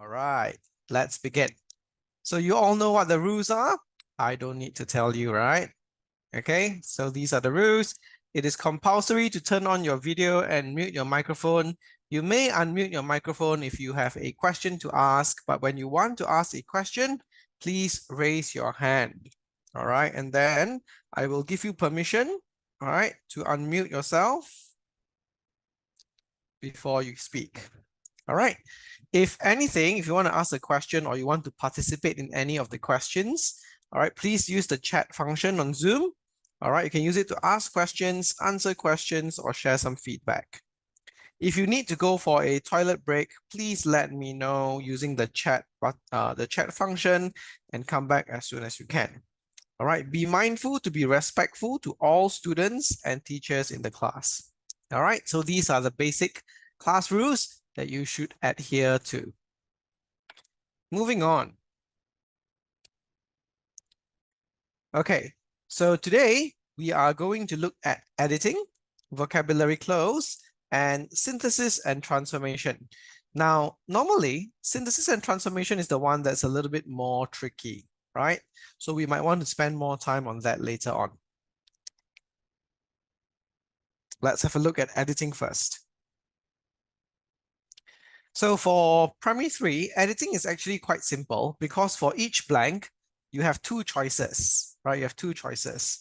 All right, let's begin. So you all know what the rules are? I don't need to tell you, right? Okay, so these are the rules. It is compulsory to turn on your video and mute your microphone. You may unmute your microphone if you have a question to ask, but when you want to ask a question, please raise your hand. All right, and then I will give you permission, all right, to unmute yourself before you speak. All right. If anything, if you want to ask a question or you want to participate in any of the questions, all right, please use the chat function on Zoom. All right, you can use it to ask questions, answer questions, or share some feedback. If you need to go for a toilet break, please let me know using the chat function and come back as soon as you can. All right, be mindful to be respectful to all students and teachers in the class. All right, so these are the basic class rules that you should adhere to. Moving on. Okay, so today we are going to look at editing, vocabulary cloze, and synthesis and transformation. Now, normally, synthesis and transformation is the one that's a little bit more tricky, right? So we might want to spend more time on that later on. Let's have a look at editing first. So for primary 3, editing is actually quite simple because for each blank, you have two choices, right? You have two choices.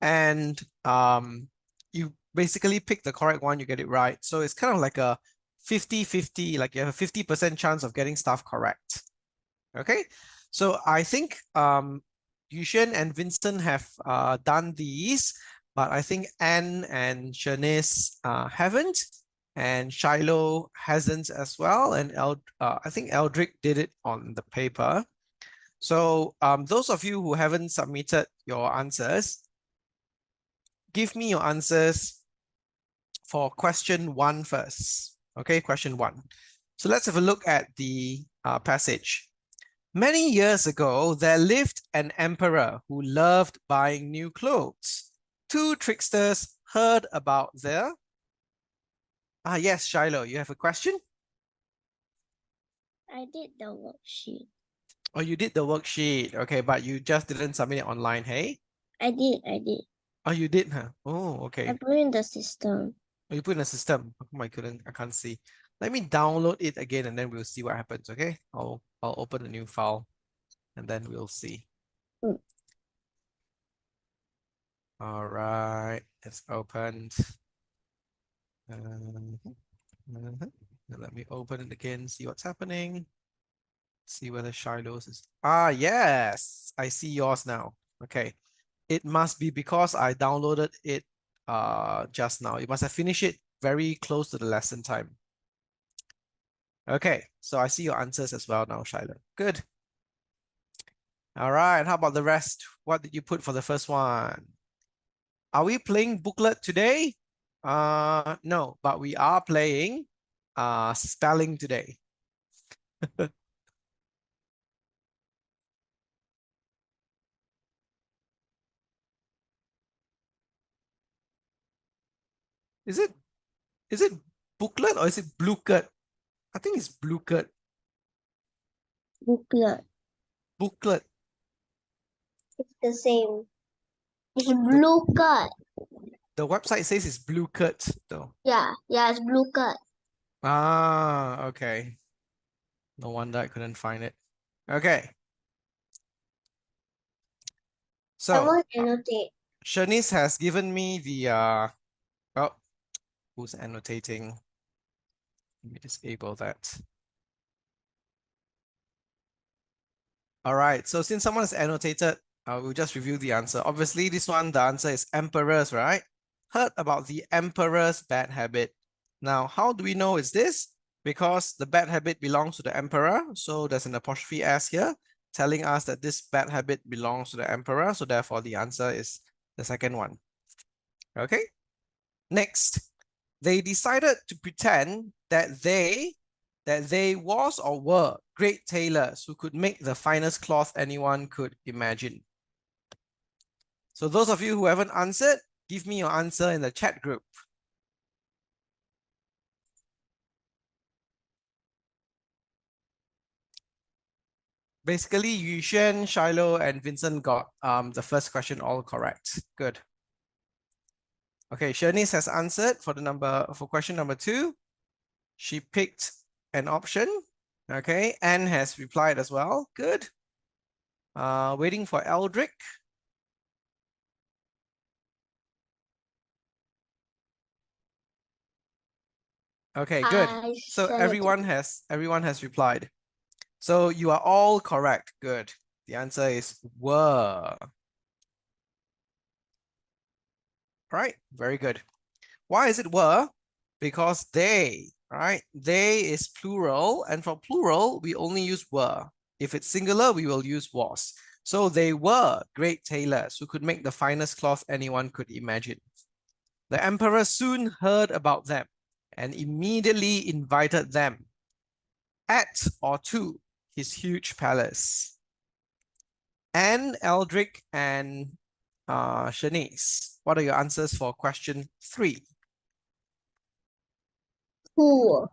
And you basically pick the correct one, you get it right. So it's kind of like a 50-50, like you have a 50% chance of getting stuff correct. Okay, so I think Yushen and Vincent have done these, but I think Anne and Shanice haven't. And Shiloh hasn't as well. And I think Eldrick did it on the paper. So those of you who haven't submitted your answers, give me your answers for question 1 first. Okay, question 1. So let's have a look at the passage. Many years ago, there lived an emperor who loved buying new clothes. Two tricksters heard about their... yes, Shiloh, you have a question? I did the worksheet. Oh, you did the worksheet. Okay, but you just didn't submit it online, hey? I did. Oh, you did, huh? Oh, okay. I put in the system. Oh, you put in a system. Oh, I can't see. Let me download it again and then we'll see what happens, okay? I'll open a new file and then we'll see. All right, it's opened. Let me open it again, see what's happening. See whether Shiloh's is... yes, I see yours now. Okay, it must be because I downloaded it just now. You must have finished it very close to the lesson time. Okay, so I see your answers as well now, Shiloh. Good. All right, how about the rest? What did you put for the first one? Are we playing booklet today? No, but we are playing spelling today. Is it booklet or is it bluecut? I think it's bluecut. Booklet. Booklet. It's the same. It's blue cut. The website says it's bluecut though. Yeah, it's blue cut. Okay. No wonder I couldn't find it. Okay. So I want to annotate. Shanice has given me the oh, who's annotating? Let me disable that. All right, so since someone has annotated, we'll just review the answer. Obviously, this one, the answer is emperors, right? Heard about the emperor's bad habit. Now, how do we know it's this? Because the bad habit belongs to the emperor. So there's an apostrophe S here telling us that this bad habit belongs to the emperor. So therefore, the answer is the second one. Okay. Next, they decided to pretend that they was or were great tailors who could make the finest cloth anyone could imagine. So those of you who haven't answered, give me your answer in the chat group. Basically, Yushen, Shiloh, and Vincent got the first question all correct. Good. Okay, Shanice has answered for question number 2. She picked an option. Okay, Anne has replied as well. Good. Waiting for Eldrick. Okay, good. So everyone has replied. So you are all correct. Good. The answer is were. Right? Very good. Why is it were? Because they, right? They is plural, and for plural, we only use were. If it's singular, we will use was. So they were great tailors who could make the finest cloth anyone could imagine. The emperor soon heard about them and immediately invited them at or to his huge palace. Anne, Eldrick, and Shanice, what are your answers for question 3? Who?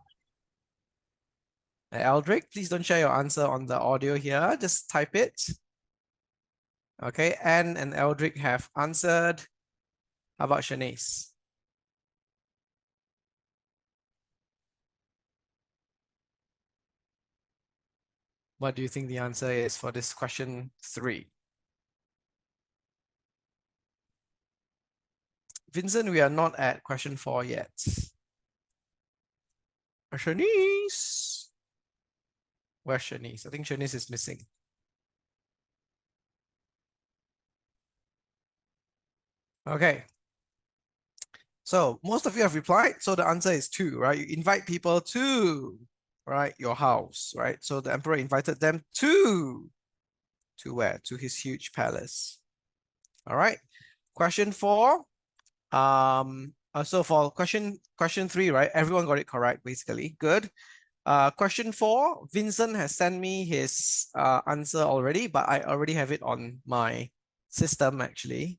Eldrick, please don't share your answer on the audio here. Just type it. Okay, Anne and Eldrick have answered. How about Shanice? What do you think the answer is for this question 3? Vincent, we are not at question 4 yet. Shanice. Where's Shanice? I think Shanice is missing. Okay. So most of you have replied. So the answer is 2, right? You invite people to, right, your house, right? So the emperor invited them to where? To his huge palace. All right. Question 4. So for question 3, right? Everyone got it correct, basically. Good. Question 4, Vincent has sent me his answer already, but I already have it on my system actually.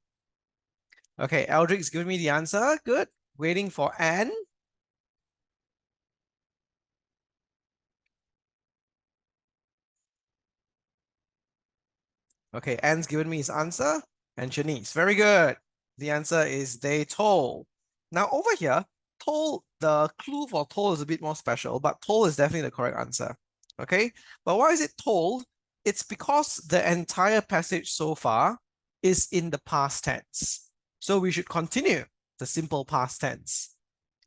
Okay, Eldrick's giving me the answer. Good. Waiting for Anne. Okay, Anne's given me his answer. And Shanice, very good. The answer is they told. Now over here, told, the clue for told is a bit more special, but told is definitely the correct answer. Okay, but why is it told? It's because the entire passage so far is in the past tense. So we should continue the simple past tense.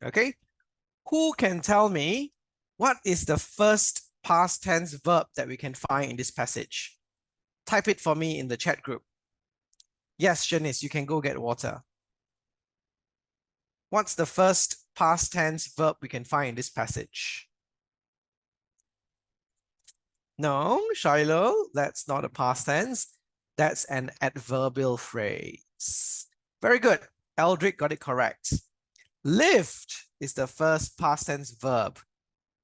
Okay, who can tell me what is the first past tense verb that we can find in this passage? Type it for me in the chat group. Yes, Shanice, you can go get water. What's the first past tense verb we can find in this passage? No, Shiloh, that's not a past tense. That's an adverbial phrase. Very good. Eldrick got it correct. Lived is the first past tense verb.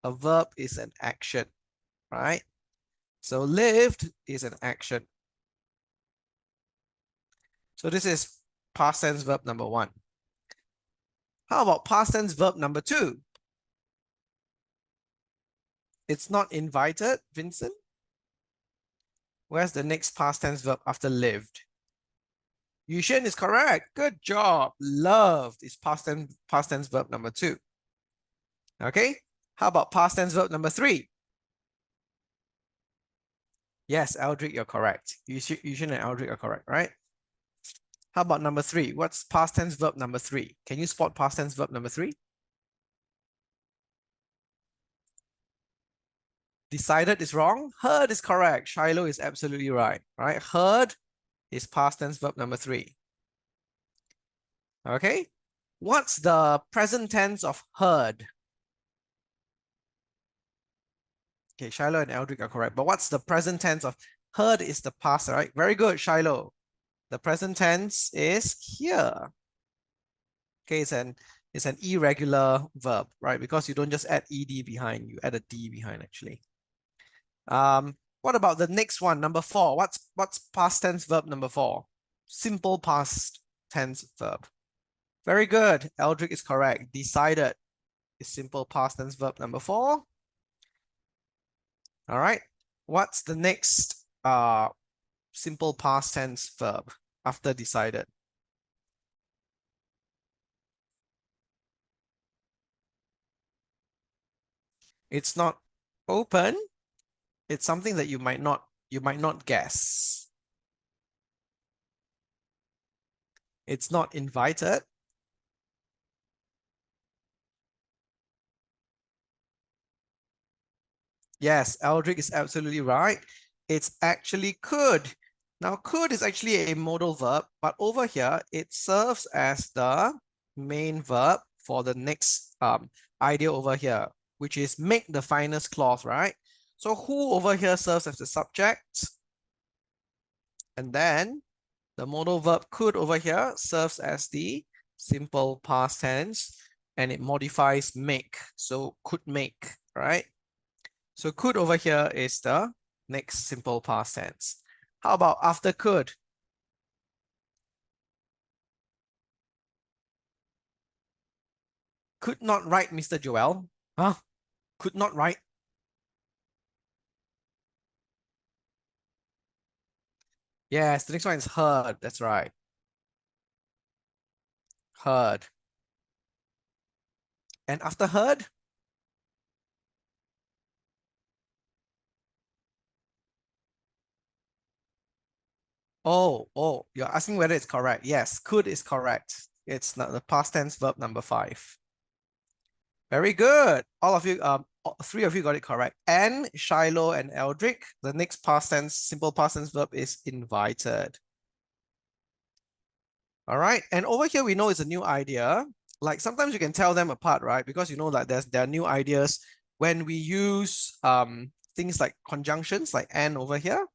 A verb is an action, right? So lived is an action. So this is past tense verb number 1. How about past tense verb number 2? It's not invited, Vincent. Where's the next past tense verb after lived? Yushen is correct. Good job. Loved is past tense verb number 2. Okay. How about past tense verb number 3? Yes, Eldrick, you're correct. Yushen and Eldrick are correct, right? How about number 3? What's past tense verb number 3? Can you spot past tense verb number 3? Decided is wrong. Heard is correct. Shiloh is absolutely right, right? Heard is past tense verb number 3. Okay. What's the present tense of heard? Okay, Shiloh and Eldrick are correct. But what's the present tense of heard is the past, right? Very good, Shiloh. The present tense is here. Okay, it's an irregular verb, right? Because you don't just add ed behind, you add a d behind actually. What about the next one, number 4? What's past tense verb number 4? Simple past tense verb. Very good. Eldrick is correct. Decided is simple past tense verb number 4. All right. What's the next simple past tense verb after decided? It's not open. It's something that you might not guess. It's not invited. Yes, Eldrick is absolutely right. It's actually could. Now, could is actually a modal verb, but over here, it serves as the main verb for the next idea over here, which is make the finest cloth, right? So who over here serves as the subject? And then the modal verb could over here serves as the simple past tense, and it modifies make. So could make, right? So could over here is the next simple past tense. How about after could? Could not write, Mr. Joel. Huh? Could not write. Yes, the next one is heard. That's right. Heard. And after heard? Oh, you're asking whether it's correct. Yes, could is correct. It's not the past tense verb number 5. Very good. All of you, three of you got it correct. And Shiloh and Eldrick, the next past tense, simple past tense verb is invited. All right. And over here, we know it's a new idea. Like sometimes you can tell them apart, right? Because you know that there are new ideas when we use things like conjunctions, like and over here.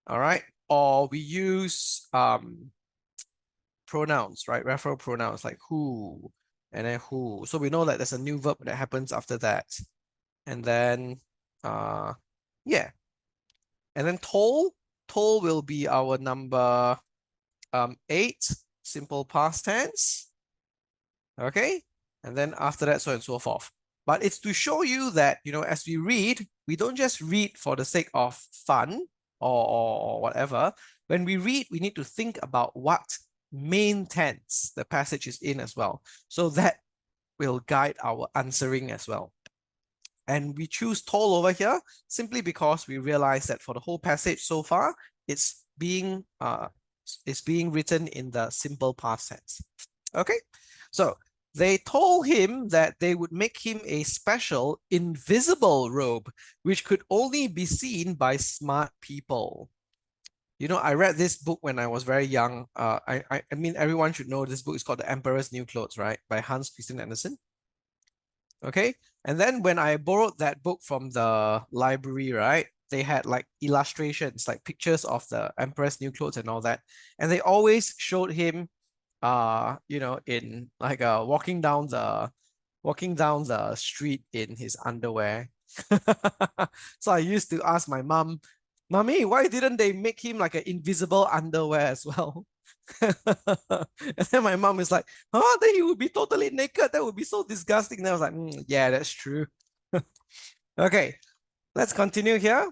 All right. Or we use pronouns, right? Referral pronouns like who and then who. So we know that there's a new verb that happens after that. And then yeah. And then toll will be our number 8, simple past tense. Okay. And then after that, so on and so forth. But it's to show you that, you know, as we read, we don't just read for the sake of fun or whatever. When we read, we need to think about what main tense the passage is in as well. So that will guide our answering as well. And we choose toll over here simply because we realize that for the whole passage so far, it's being written in the simple past tense. Okay, so they told him that they would make him a special invisible robe, which could only be seen by smart people. You know, I read this book when I was very young. I mean, everyone should know this book is called The Emperor's New Clothes, right? By Hans Christian Andersen. Okay. And then when I borrowed that book from the library, right, they had like illustrations, like pictures of the Emperor's new clothes and all that. And they always showed him, you know, in like walking down the street in his underwear. So I used to ask my mom, Mommy, why didn't they make him like an invisible underwear as well? And then my mom is like, oh, then he would be totally naked. That would be so disgusting. And I was like, yeah, that's true. Okay, let's continue here.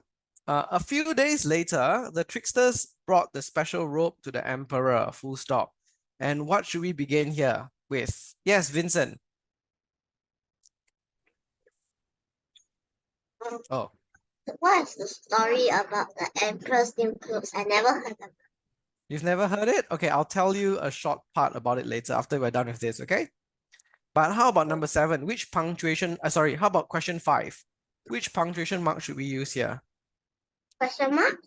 A few days later, the tricksters brought the special robe to the emperor, full stop. And what should we begin here with? Yes, Vincent. Oh, What is the story about the Emperor's New Clothes? I never heard of it. you've never heard it? Okay, I'll tell you a short part about it later after we're done with this, okay? But how about number 7? Which punctuation, sorry, how about question 5? Which punctuation mark should we use here? Question mark?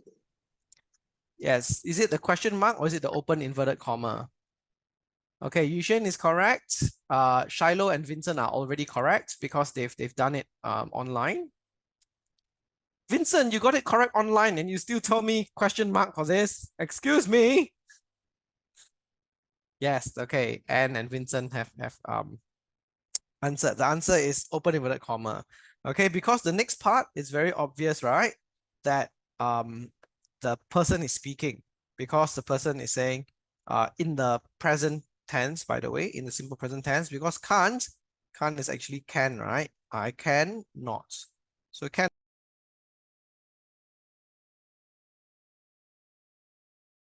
Yes, is it the question mark or is it the open inverted comma? Okay, Yushen is correct. Shiloh and Vincent are already correct because they've done it online. Vincent, you got it correct online and you still tell me question mark for this? Excuse me. Yes, okay. Anne and Vincent have answered. The answer is open inverted comma. Okay, because the next part is very obvious, right? That the person is speaking because the person is saying in the present tense, by the way, in the simple present tense, because can't is actually can, right? I can not. So can